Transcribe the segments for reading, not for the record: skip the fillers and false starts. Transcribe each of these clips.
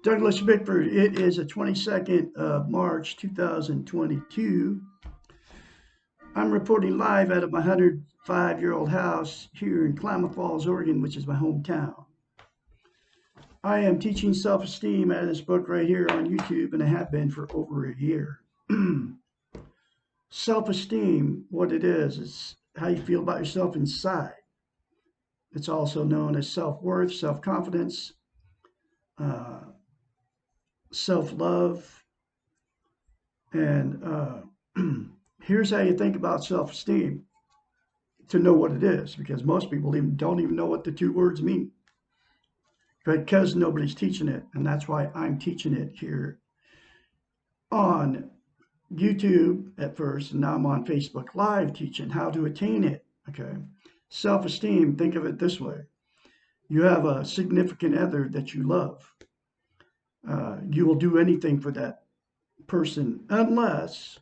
Douglas Bickford. It is the 22nd of March 2022. I'm reporting live out of my 105-year-old house here in Klamath Falls, Oregon, which is my hometown. I am teaching self-esteem out of this book right here on YouTube, and I have been for over a year. Self-esteem, what it is how you feel about yourself inside. It's also known as self-worth, self-confidence, uh, self-love, and here's how you think about self-esteem to know what it is, because most people don't even know what the two words mean because nobody's teaching it, and that's why I'm teaching it here on YouTube at first, and now I'm on Facebook Live teaching how to attain it. Okay, self-esteem, think of it this way: you have a significant other that you love. You will do anything for that person unless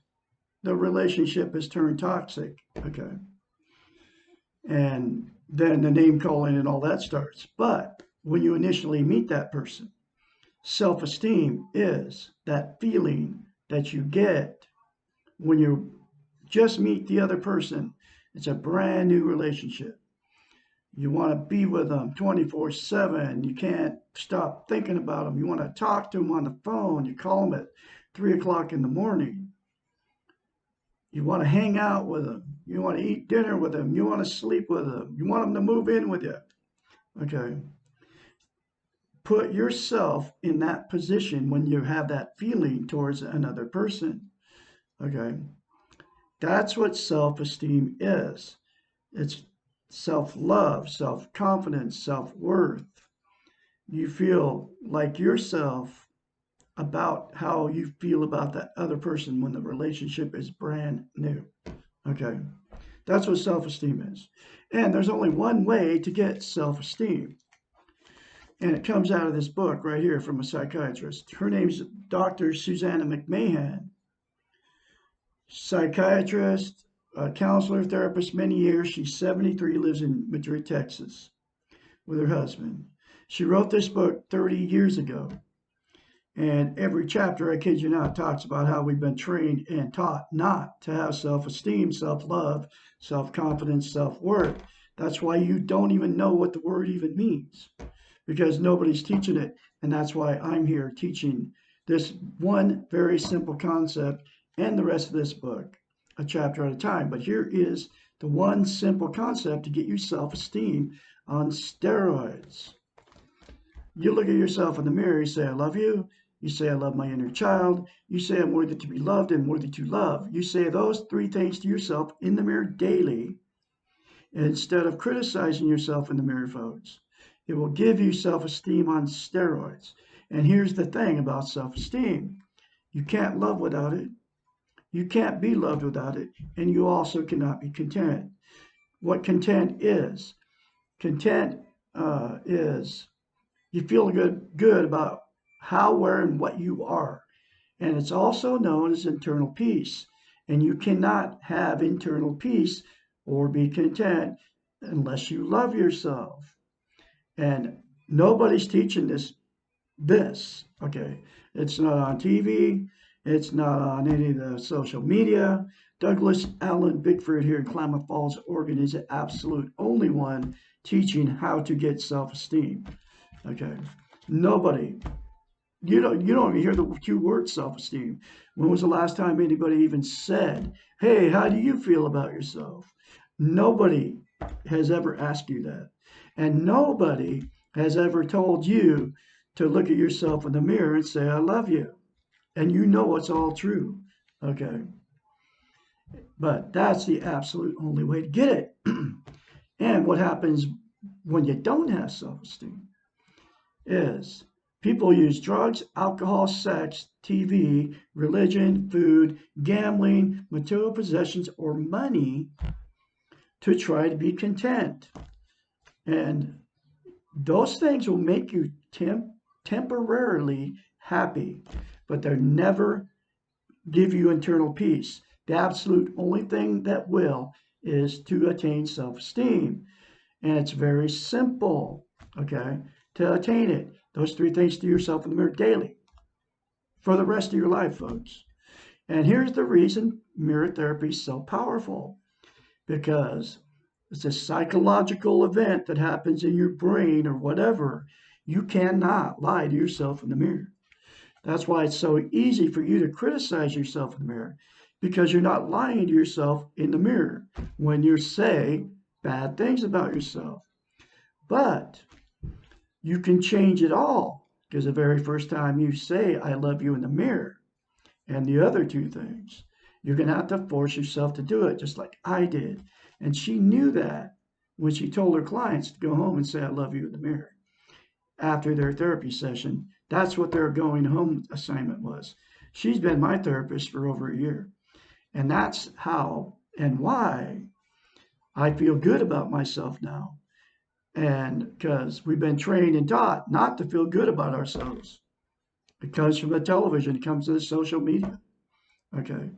the relationship has turned toxic. Okay, and then the name calling and all that starts. But when you initially meet that person, self-esteem is that feeling that you get when you just meet the other person. It's a brand new relationship. You want to be with them 24/7. You can't stop thinking about them. You want to talk to them on the phone. You call them at 3 o'clock in the morning. You want to hang out with them. You want to eat dinner with them. You want to sleep with them. You want them to move in with you. Okay. Put yourself in that position when you have that feeling towards another person. Okay. That's what self-esteem is. It's self-love, self-confidence, self-worth. You feel like yourself about how you feel about that other person when the relationship is brand new. Okay. That's what self-esteem is. And there's only one way to get self-esteem. And it comes out of this book right here from a psychiatrist. Her name's Dr. Susanna McMahon. Psychiatrist, counselor, therapist, many years. She's 73, lives in Madrid, Texas, with her husband. She wrote this book 30 years ago. And every chapter, I kid you not, talks about how we've been trained and taught not to have self-esteem, self-love, self-confidence, self-worth. That's why you don't even know what the word even means, because nobody's teaching it. And that's why I'm here teaching this one very simple concept and the rest of this book, a chapter at a time. But here is the one simple concept to get you self-esteem on steroids. You look at yourself in the mirror, you say, I love you. You say, I love my inner child. You say, I'm worthy to be loved and worthy to love. You say those three things to yourself in the mirror daily, instead of criticizing yourself in the mirror, folks. It will give you self-esteem on steroids. And here's the thing about self-esteem. You can't love without it. You can't be loved without it. And you also cannot be content. What content is? Content is you feel good about how, where, and what you are. And it's also known as internal peace. And you cannot have internal peace or be content unless you love yourself. And nobody's teaching this, okay? It's not on TV. It's not on any of the social media. Douglas Allen Bickford here in Klamath Falls, Oregon is the absolute only one teaching how to get self-esteem. Okay, nobody. You don't even hear the two words self-esteem. When was the last time anybody even said, hey, how do you feel about yourself? Nobody has ever asked you that. And nobody has ever told you to look at yourself in the mirror and say, I love you. And you know it's all true. Okay. But that's the absolute only way to get it. And what happens when you don't have self-esteem is people use drugs, alcohol, sex, TV, religion, food, gambling, material possessions, or money to try to be content. And those things will make you temporarily happy, but they never give you internal peace. The absolute only thing that will is to attain self-esteem. And it's very simple, okay? to attain it. Those three things to yourself in the mirror daily for the rest of your life, folks. And here's the reason mirror therapy is so powerful, because it's a psychological event that happens in your brain or whatever. You cannot lie to yourself in the mirror. That's why it's so easy for you to criticize yourself in the mirror, because you're not lying to yourself in the mirror when you say bad things about yourself. But you can change it all, because the very first time you say, I love you in the mirror, and the other two things, you're going to have to force yourself to do it, just like I did. And she knew that when she told her clients to go home and say, I love you in the mirror after their therapy session. That's what their going home assignment was. She's been my therapist for over a year. And that's how and why I feel good about myself now. And because we've been trained and taught not to feel good about ourselves. It comes from the television, it comes to the social media. Okay.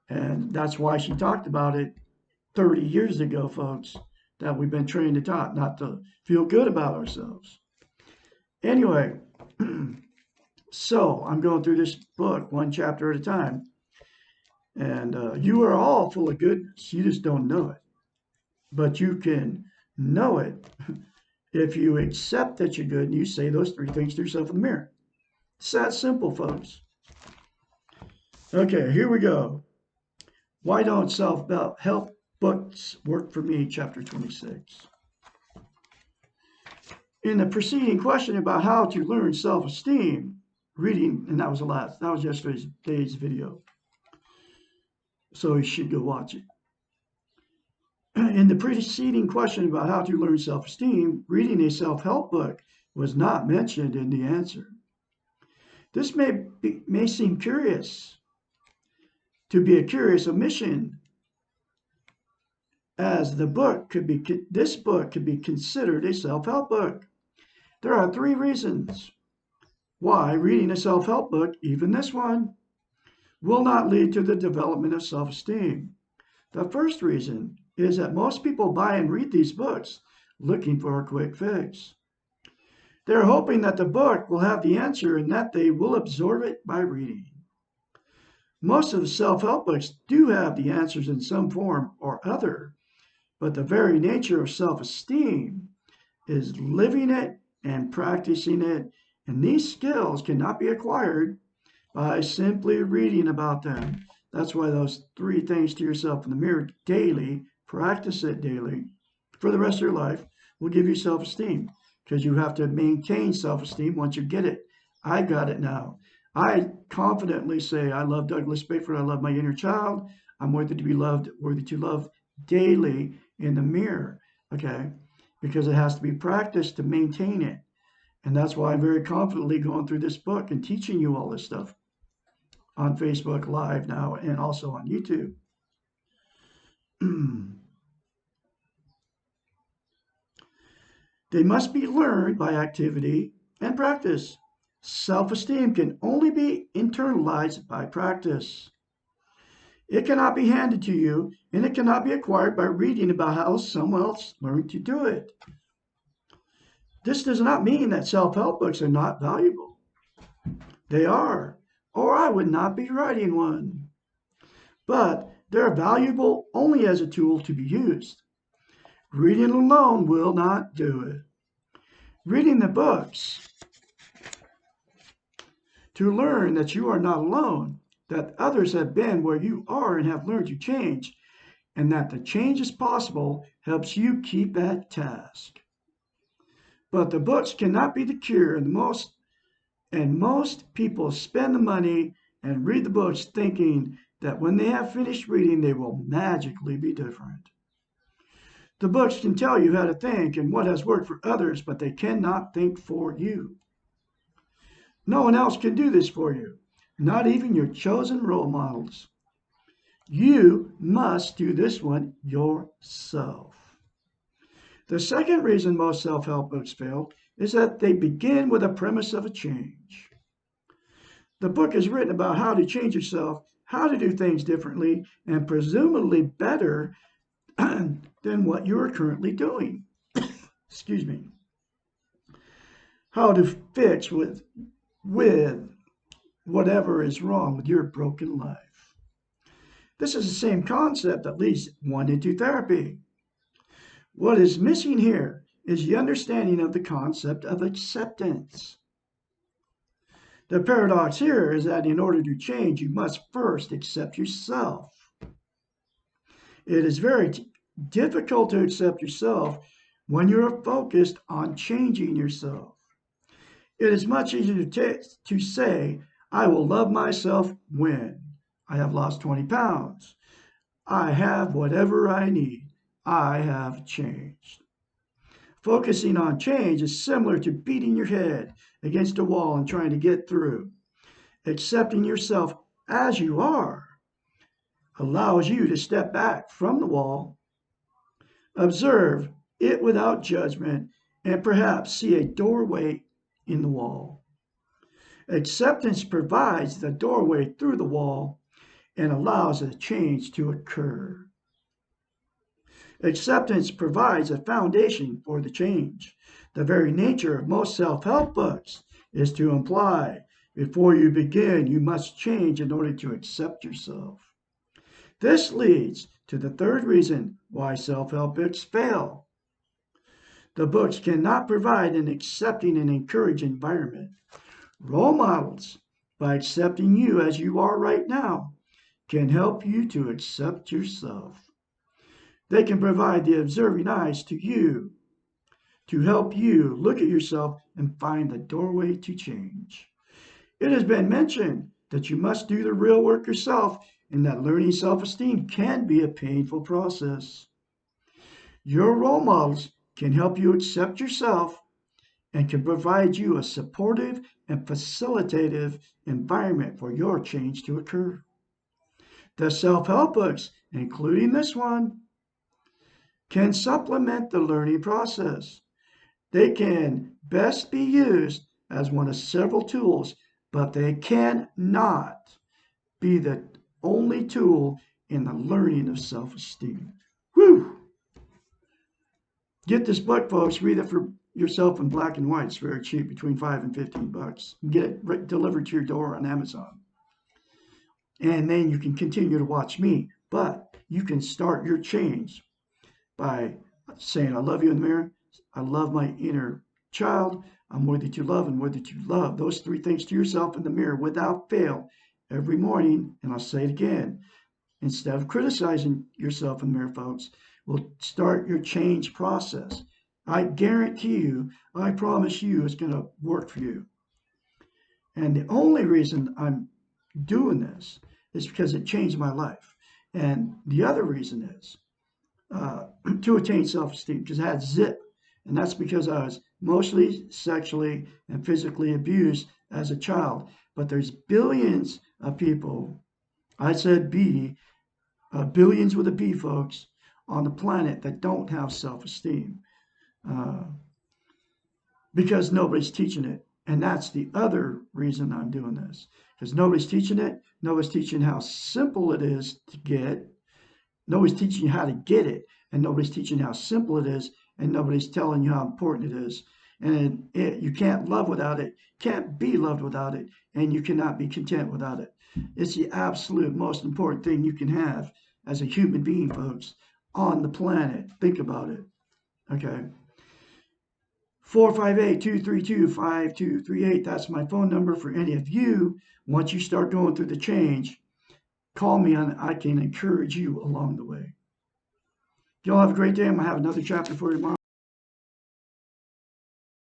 And that's why she talked about it 30 years ago, folks, that we've been trained and taught not to feel good about ourselves. Anyway, so I'm going through this book one chapter at a time. And you are all full of goodness. You just don't know it. But you can know it if you accept that you're good and you say those three things to yourself in the mirror. It's that simple, folks. Okay, here we go. Why don't self-help books work for me? Chapter 26. In the preceding question about how to learn self-esteem, reading, and that was yesterday's video. So you should go watch it. In the preceding question about how to learn self-esteem, reading a self-help book was not mentioned in the answer. This may seem curious, to be a curious omission, as this book could be considered a self-help book. There are three reasons why reading a self-help book, even this one, will not lead to the development of self-esteem. The first reason is that most people buy and read these books looking for a quick fix. They're hoping that the book will have the answer and that they will absorb it by reading. Most of the self-help books do have the answers in some form or other, but the very nature of self-esteem is living it and practicing it, and these skills cannot be acquired by simply reading about them. That's why those three things to yourself in the mirror daily, practice it daily for the rest of your life, will give you self-esteem, because you have to maintain self-esteem once you get it. I got it now. I confidently say, I love Douglas Bickford. I love my inner child. I'm worthy to be loved, worthy to love daily in the mirror, okay? Because it has to be practiced to maintain it. And that's why I'm very confidently going through this book and teaching you all this stuff on Facebook Live now and also on YouTube. They must be learned by activity and practice. Self-esteem can only be internalized by practice. It cannot be handed to you, and it cannot be acquired by reading about how someone else learned to do it. This does not mean that self-help books are not valuable. They are, or I would not be writing one. But they're valuable only as a tool to be used. Reading alone will not do it. Reading the books to learn that you are not alone, that others have been where you are and have learned to change, and that the change is possible, helps you keep at task. But the books cannot be the cure, and most people spend the money and read the books thinking that when they have finished reading, they will magically be different. The books can tell you how to think and what has worked for others, but they cannot think for you. No one else can do this for you, not even your chosen role models. You must do this one yourself. The second reason most self-help books fail is that they begin with a premise of a change. The book is written about how to change yourself, how to do things differently, and presumably better than what you are currently doing. Excuse me. how to fix with whatever is wrong with your broken life. This is the same concept that leads one into therapy. What is missing here is the understanding of the concept of acceptance. The paradox here is that in order to change, you must first accept yourself. It is very difficult to accept yourself when you are focused on changing yourself. It is much easier to say, I will love myself when I have lost 20 pounds. I have whatever I need. I have changed. Focusing on change is similar to beating your head against a wall and trying to get through. Accepting yourself as you are allows you to step back from the wall, observe it without judgment, and perhaps see a doorway in the wall. Acceptance provides the doorway through the wall and allows a change to occur. Acceptance provides a foundation for the change. The very nature of most self-help books is to imply before you begin, you must change in order to accept yourself. This leads to the third reason why self-help books fail. The books cannot provide an accepting and encouraging environment. Role models, by accepting you as you are right now, can help you to accept yourself. They can provide the observing eyes to you to help you look at yourself and find the doorway to change. It has been mentioned that you must do the real work yourself and that learning self-esteem can be a painful process. Your role models can help you accept yourself and can provide you a supportive and facilitative environment for your change to occur. The self-help books, including this one, can supplement the learning process. They can best be used as one of several tools, but they cannot be the only tool in the learning of self-esteem. Whew! Get this book, folks. Read it for yourself in black and white. It's very cheap, between $5 and $15. Get it delivered to your door on Amazon. And then you can continue to watch me. But you can start your change by saying, I love you in the mirror. I love my inner child. I'm worthy to love and worthy to love. Those three things to yourself in the mirror without fail every morning. And I'll say it again. Instead of criticizing yourself in the mirror, folks, will start your change process. I guarantee you, I promise you, it's going to work for you. And the only reason I'm doing this is because it changed my life. And the other reason is to attain self-esteem, because I had zip. And that's because I was emotionally, sexually, and physically abused as a child. But there's billions of people, I said billions with a B, folks, on the planet that don't have self-esteem because nobody's teaching it. And that's the other reason I'm doing this, because nobody's teaching it. Nobody's teaching how simple it is to get. Nobody's teaching you how to get it, and nobody's teaching how simple it is, and nobody's telling you how important it is. And you can't love without it, can't be loved without it, and you cannot be content without it. It's the absolute most important thing you can have as a human being, folks, on the planet. Think about it. Okay. 458-232-5238. That's my phone number for any of you. Once you start going through the change, call me and I can encourage you along the way. Y'all have a great day. I'm going to have another chapter for you tomorrow.